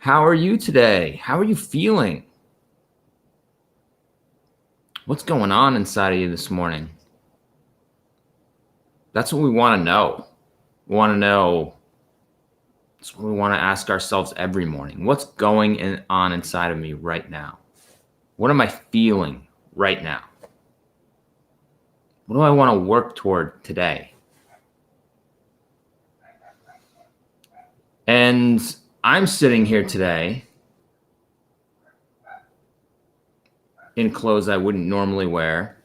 How are you today? How are you feeling? What's going on inside of you this morning? That's what we want to know. We want to know. That's what we want to ask ourselves every morning. What's going on inside of me right now? What am I feeling right now? What do I want to work toward today? And I'm sitting here today in clothes I wouldn't normally wear.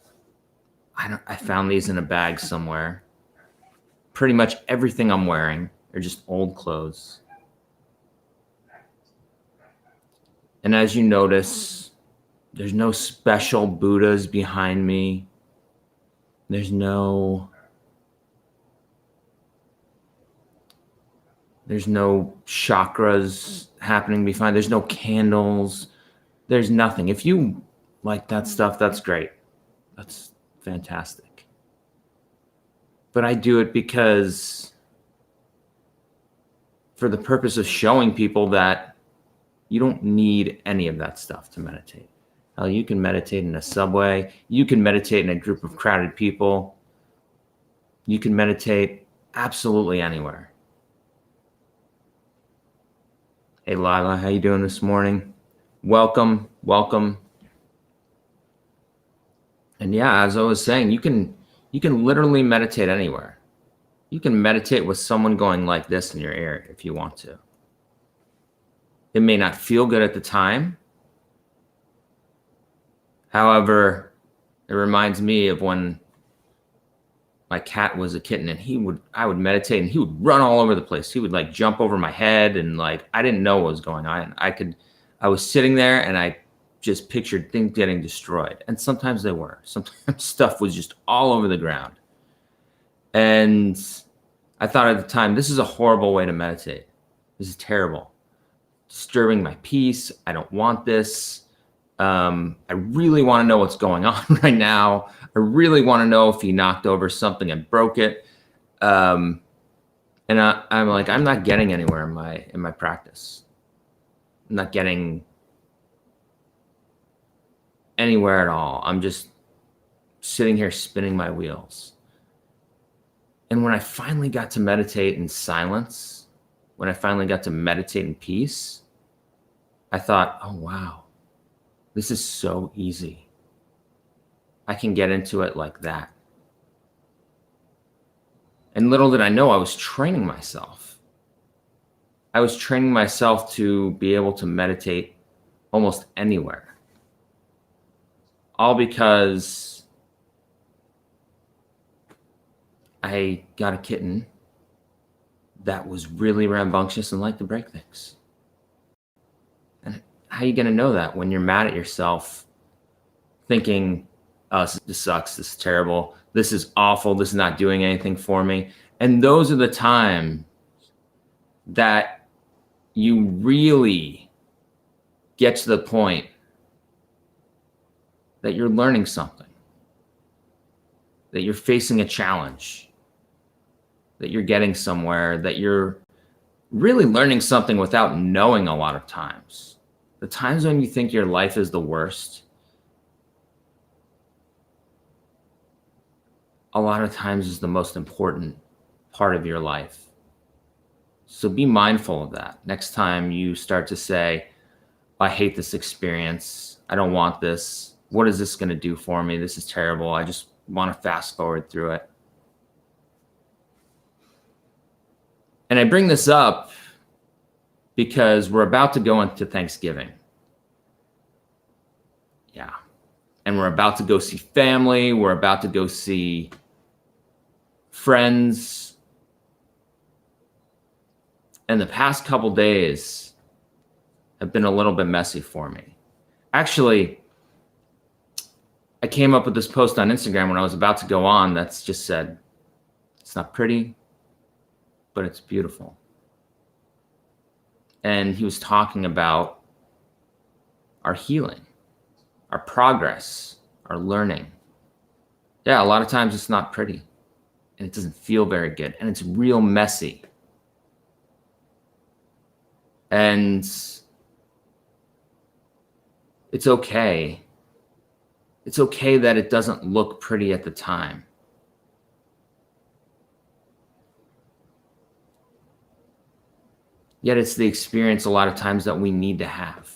I found these in a bag somewhere. Pretty much everything I'm wearing are just old clothes. And as you notice, there's no special Buddhas behind me. There's no chakras happening behind. There's no candles. There's nothing. If you like that stuff, that's great. That's fantastic. But I do it because for the purpose of showing people that you don't need any of that stuff to meditate. Hell, you can meditate in a subway. You can meditate in a group of crowded people. You can meditate absolutely anywhere. Hey, Lila, how you doing this morning? Welcome. And yeah, as I was saying, you can literally meditate anywhere. You can meditate with someone going like this in your ear if you want to. It may not feel good at the time. However, it reminds me of when my cat was a kitten and I would meditate and he would run all over the place. He would like jump over my head and I didn't know what was going on. I was sitting there and I just pictured things getting destroyed. And sometimes they were. Sometimes stuff was just all over the ground. And I thought at the time, this is a horrible way to meditate. This is terrible. Disturbing my peace. I don't want this. I really want to know what's going on right now. I really want to know if he knocked over something and broke it. And I'm like, I'm not getting anywhere in my practice. I'm not getting anywhere at all. I'm just sitting here spinning my wheels. And when I finally got to meditate in silence, when I finally got to meditate in peace, I thought, oh, wow, this is so easy. I can get into it like that. And little did I know, I was training myself. I was training myself to be able to meditate almost anywhere. All because I got a kitten that was really rambunctious and liked to break things. And how are you going to know that when you're mad at yourself, thinking, oh, this sucks, this is terrible, this is awful, this is not doing anything for me? And those are the times that you really get to the point that you're learning something, that you're facing a challenge, that you're getting somewhere, that you're really learning something without knowing a lot of times. The times when you think your life is the worst, a lot of times is the most important part of your life. So be mindful of that. Next time you start to say, I hate this experience, I don't want this, what is this going to do for me? This is terrible. I just want to fast forward through it. And I bring this up because we're about to go into Thanksgiving. Yeah. And we're about to go see family. We're about to go see friends. And the past couple days have been a little bit messy for me. Actually, I came up with this post on Instagram when I was about to go on that's just said, it's not pretty, but it's beautiful. And he was talking about our healing, our progress, our learning. Yeah, a lot of times it's not pretty and it doesn't feel very good and it's real messy. And It's okay. It's okay that it doesn't look pretty at the time. Yet it's the experience a lot of times that we need to have.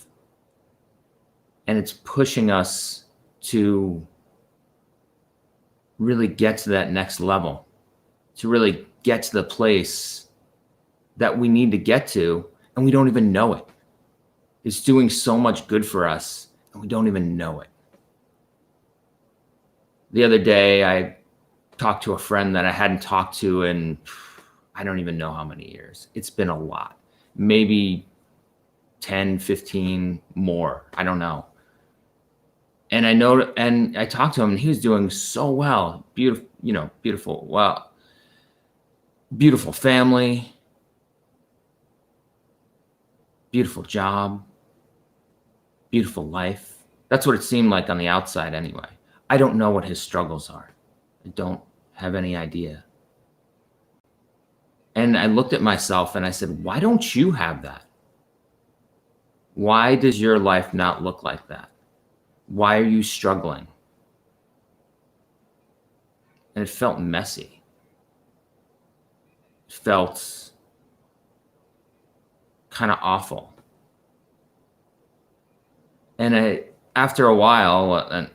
And it's pushing us to really get to that next level, to really get to the place that we need to get to, and we don't even know it. It's doing so much good for us, and we don't even know it. The other day, I talked to a friend that I hadn't talked to in I don't even know how many years. It's been a lot, maybe 10, 15 more. I don't know. And I talked to him, and he was doing so well. Beautiful. Wow. Beautiful family, beautiful job, beautiful life. That's what it seemed like on the outside anyway. I don't know what his struggles are. I don't have any idea. And I looked at myself and I said, why don't you have that? Why does your life not look like that? Why are you struggling? And it felt messy. It felt kind of awful. And after a while, and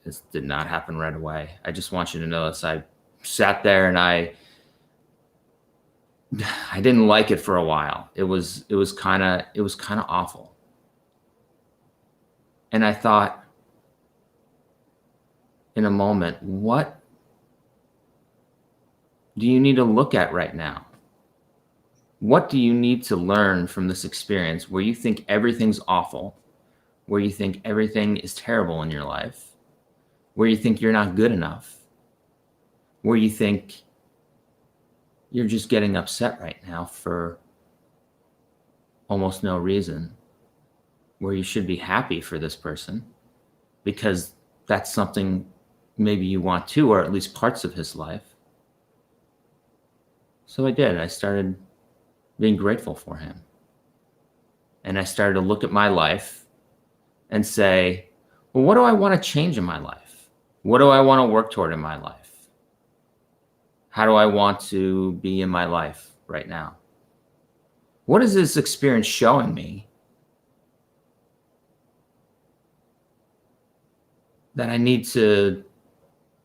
this did not happen right away. I just want you to know this. I sat there and I didn't like it for a while. It was kind of awful. And I thought in a moment, what do you need to look at right now? What do you need to learn from this experience where you think everything's awful, where you think everything is terrible in your life, where you think you're not good enough, where you think you're just getting upset right now for almost no reason, where you should be happy for this person because that's something maybe you want to, or at least parts of his life. So I did. I started being grateful for him. And I started to look at my life and say, well, what do I want to change in my life? What do I want to work toward in my life? How do I want to be in my life right now? What is this experience showing me that I need to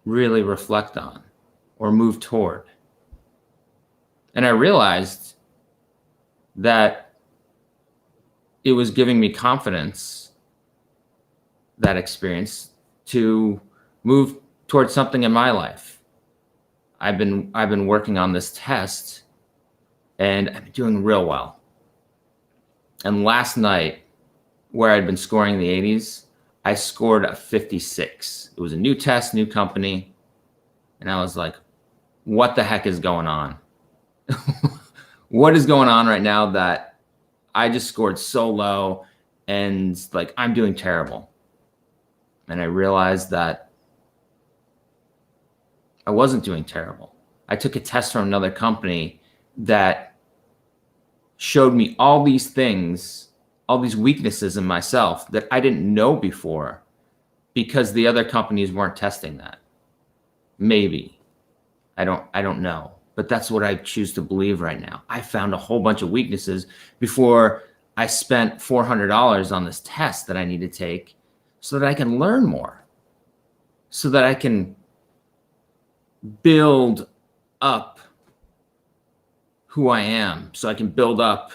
really reflect on or move toward? And I realized that it was giving me confidence, that experience, to move towards something in my life. I've been working on this test and I've been doing real well. And last night, where I'd been scoring in the 80s, I scored a 56. It was a new test, new company. And I was like, what the heck is going on? What is going on right now that I just scored so low and like I'm doing terrible? And I realized that I wasn't doing terrible. I took a test from another company that showed me all these things, all these weaknesses in myself that I didn't know before because the other companies weren't testing that. Maybe. I don't know. But that's what I choose to believe right now. I found a whole bunch of weaknesses before I spent $400 on this test that I need to take so that I can learn more, so that I can build up who I am, so I can build up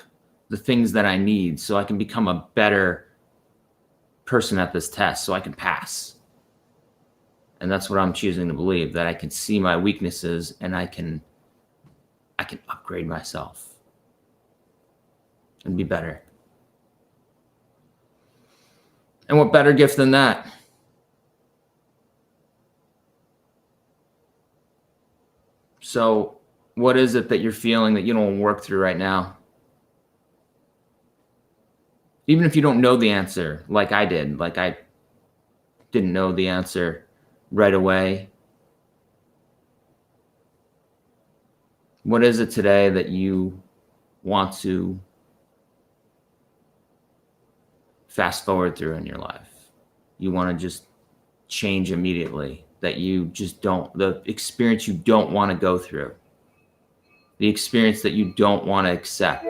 the things that I need, so I can become a better person at this test, so I can pass. And that's what I'm choosing to believe, that I can see my weaknesses and I can upgrade myself and be better. And what better gift than that? So what is it that you're feeling that you don't work through right now? Even if you don't know the answer, like I did, like I didn't know the answer right away. What is it today that you want to fast forward through in your life? you want to just change immediately, that you just don't, the experience you don't want to go through, the experience that you don't want to accept.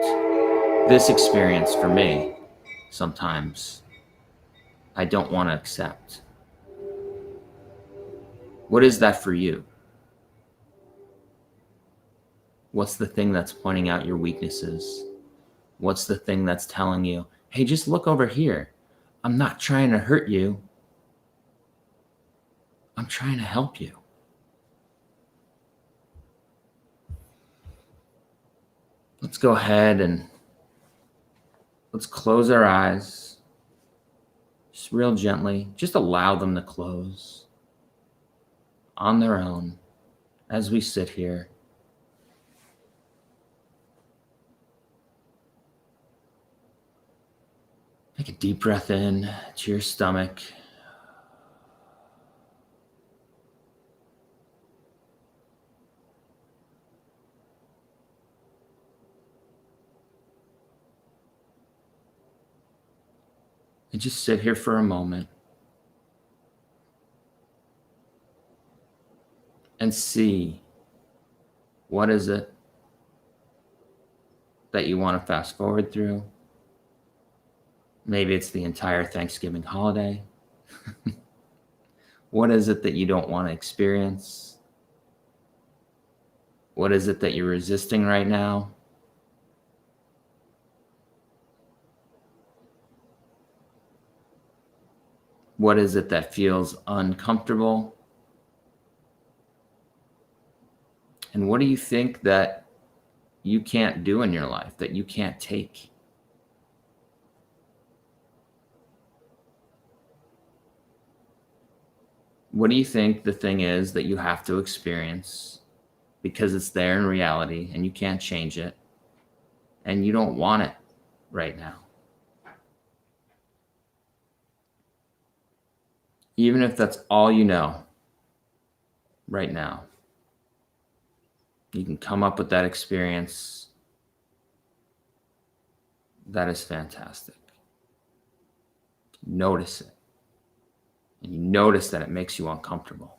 This experience for me, sometimes I don't want to accept. What is that for you? What's the thing that's pointing out your weaknesses? What's the thing that's telling you, hey, just look over here. I'm not trying to hurt you. I'm trying to help you. Let's go ahead and let's close our eyes. Just real gently. Just allow them to close on their own as we sit here. Take a deep breath in to your stomach. And just sit here for a moment and see, what is it that you want to fast forward through? Maybe it's the entire Thanksgiving holiday. What is it that you don't want to experience? What is it that you're resisting right now? What is it that feels uncomfortable? And what do you think that you can't do in your life, that you can't take? What do you think the thing is that you have to experience because it's there in reality and you can't change it and you don't want it right now? Even if that's all you know right now, you can come up with that experience. That is fantastic. Notice it. And you notice that it makes you uncomfortable.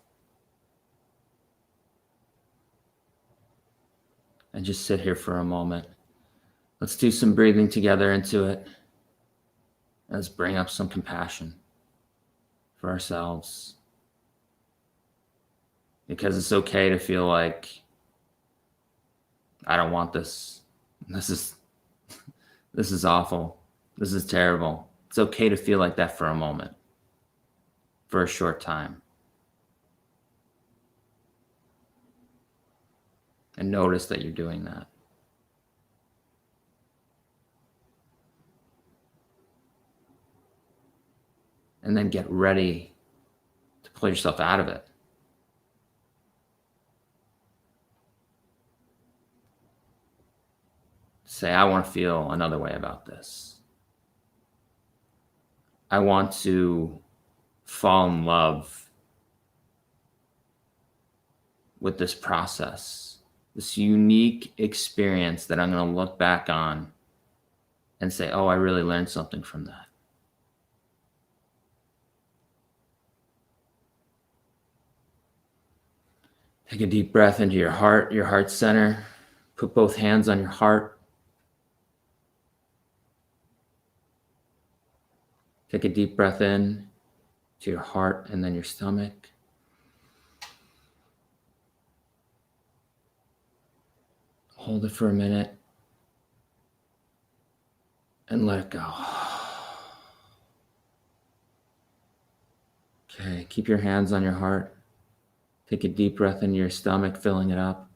And just sit here for a moment. Let's do some breathing together into it. Let's bring up some compassion for ourselves. Because it's okay to feel like, I don't want this. This is awful. This is terrible. It's okay to feel like that for a moment, for a short time. And notice that you're doing that. And then get ready to pull yourself out of it. Say, I want to feel another way about this. I want to fall in love with this process, this unique experience that I'm going to look back on and say, oh, I really learned something from that. Take a deep breath into your heart center. Put both hands on your heart. Take a deep breath in to your heart and then your stomach. Hold it for a minute and let it go. Okay, keep your hands on your heart. Take a deep breath into your stomach, filling it up.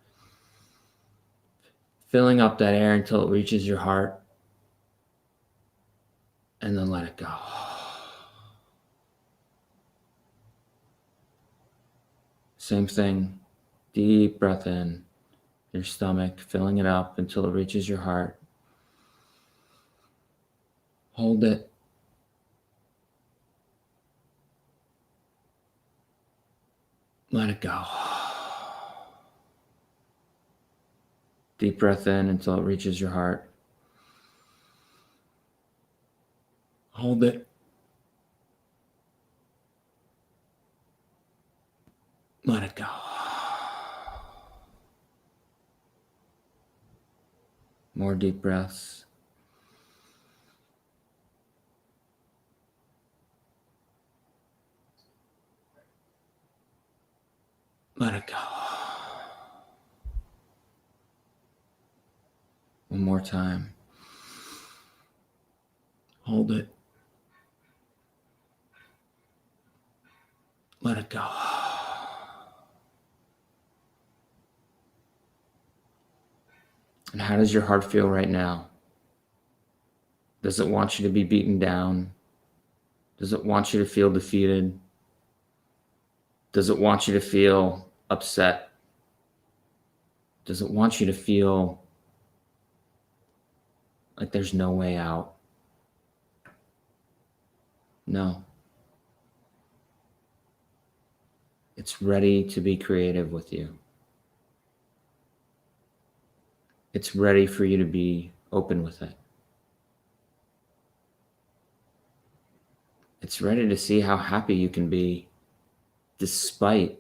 Filling up that air until it reaches your heart. And then let it go. Same thing. Deep breath in your stomach, filling it up until it reaches your heart. Hold it. Let it go. Deep breath in until it reaches your heart. Hold it. More deep breaths. Let it go. One more time. Hold it. Let it go. And how does your heart feel right now? Does it want you to be beaten down? Does it want you to feel defeated? Does it want you to feel upset? Does it want you to feel like there's no way out? No. It's ready to be creative with you. It's ready for you to be open with it. It's ready to see how happy you can be despite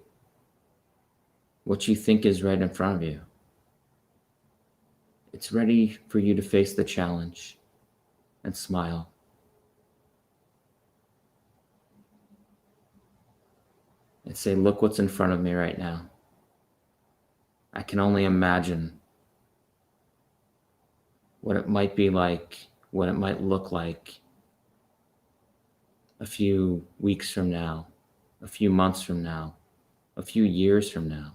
what you think is right in front of you. It's ready for you to face the challenge and smile. And say, look what's in front of me right now. I can only imagine what it might be like, what it might look like a few weeks from now, a few months from now, a few years from now.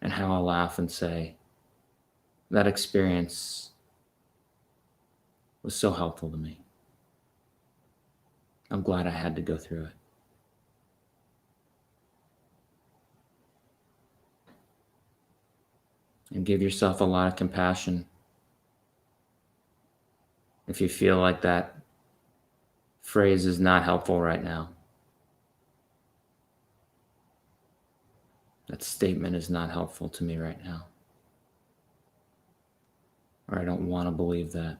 And how I'll laugh and say, that experience was so helpful to me. I'm glad I had to go through it. And give yourself a lot of compassion. If you feel like that phrase is not helpful right now, that statement is not helpful to me right now, or I don't want to believe that.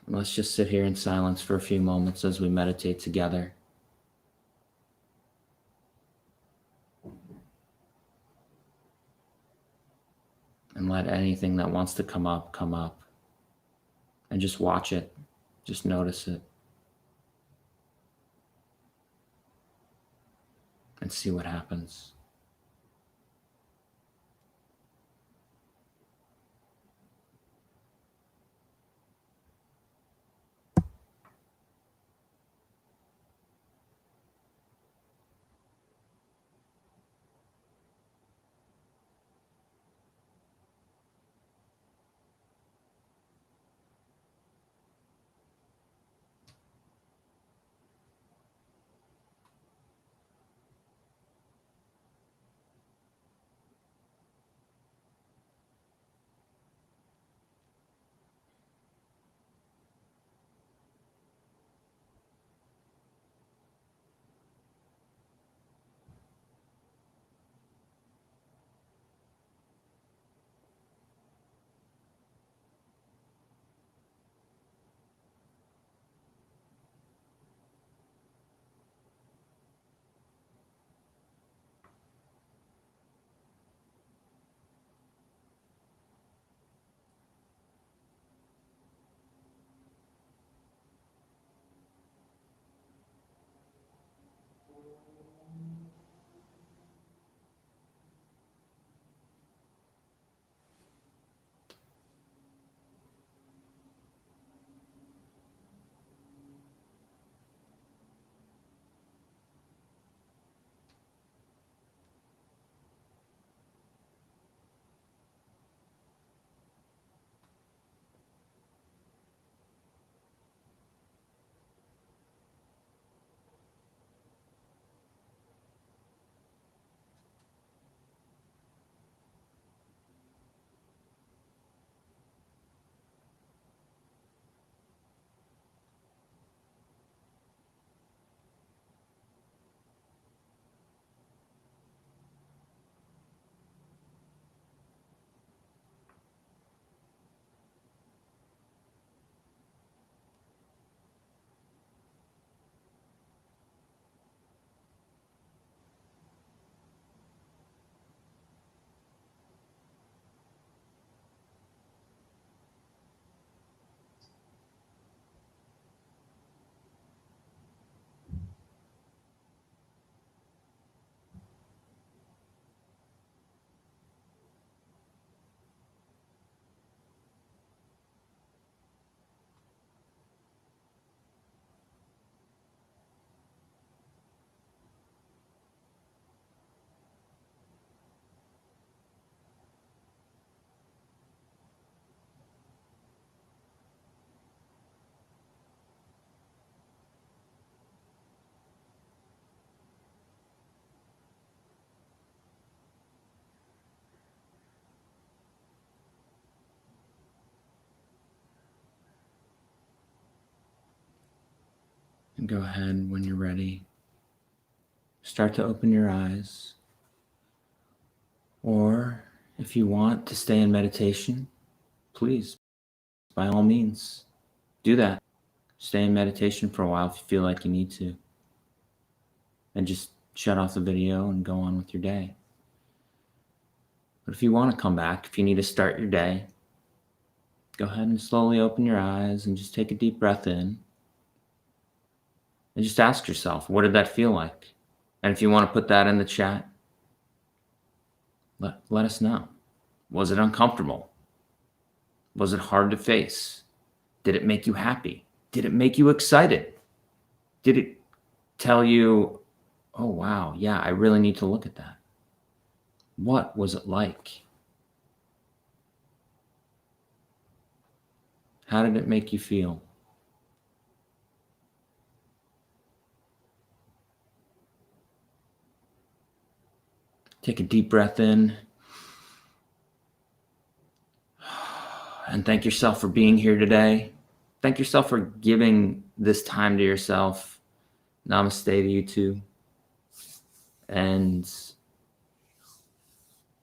Let's just sit here in silence for a few moments as we meditate together. And let anything that wants to come up, come up. And just watch it. Just notice it. And see what happens. And go ahead when you're ready. Start to open your eyes. Or if you want to stay in meditation, please, by all means, do that. Stay in meditation for a while if you feel like you need to. And just shut off the video and go on with your day. But if you want to come back, if you need to start your day, go ahead and slowly open your eyes and just take a deep breath in. And just ask yourself, what did that feel like? And if you want to put that in the chat, let us know. Was it uncomfortable? Was it hard to face? Did it make you happy? Did it make you excited? Did it tell you, oh, wow, yeah, I really need to look at that? What was it like? How did it make you feel? Take a deep breath in. And thank yourself for being here today. Thank yourself for giving this time to yourself. Namaste to you too. And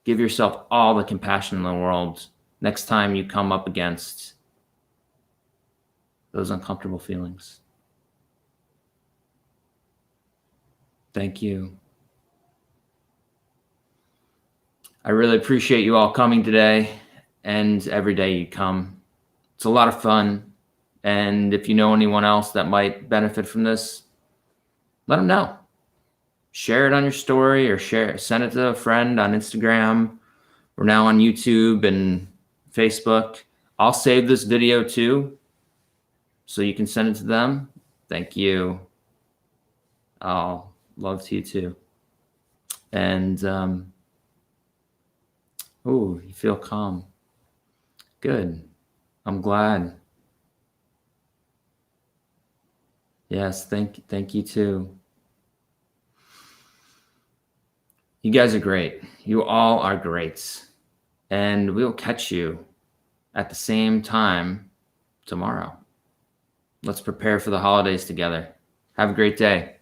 give yourself all the compassion in the world next time you come up against those uncomfortable feelings. Thank you. I really appreciate you all coming today and every day you come. It's a lot of fun. And if you know anyone else that might benefit from this, let them know. Share it on your story or send it to a friend on Instagram. We're now on YouTube and Facebook. I'll save this video too, so you can send it to them. Thank you. Oh, love to you too. And, oh, you feel calm. Good. I'm glad. Yes, thank you too. You guys are great. You all are great. And we'll catch you at the same time tomorrow. Let's prepare for the holidays together. Have a great day.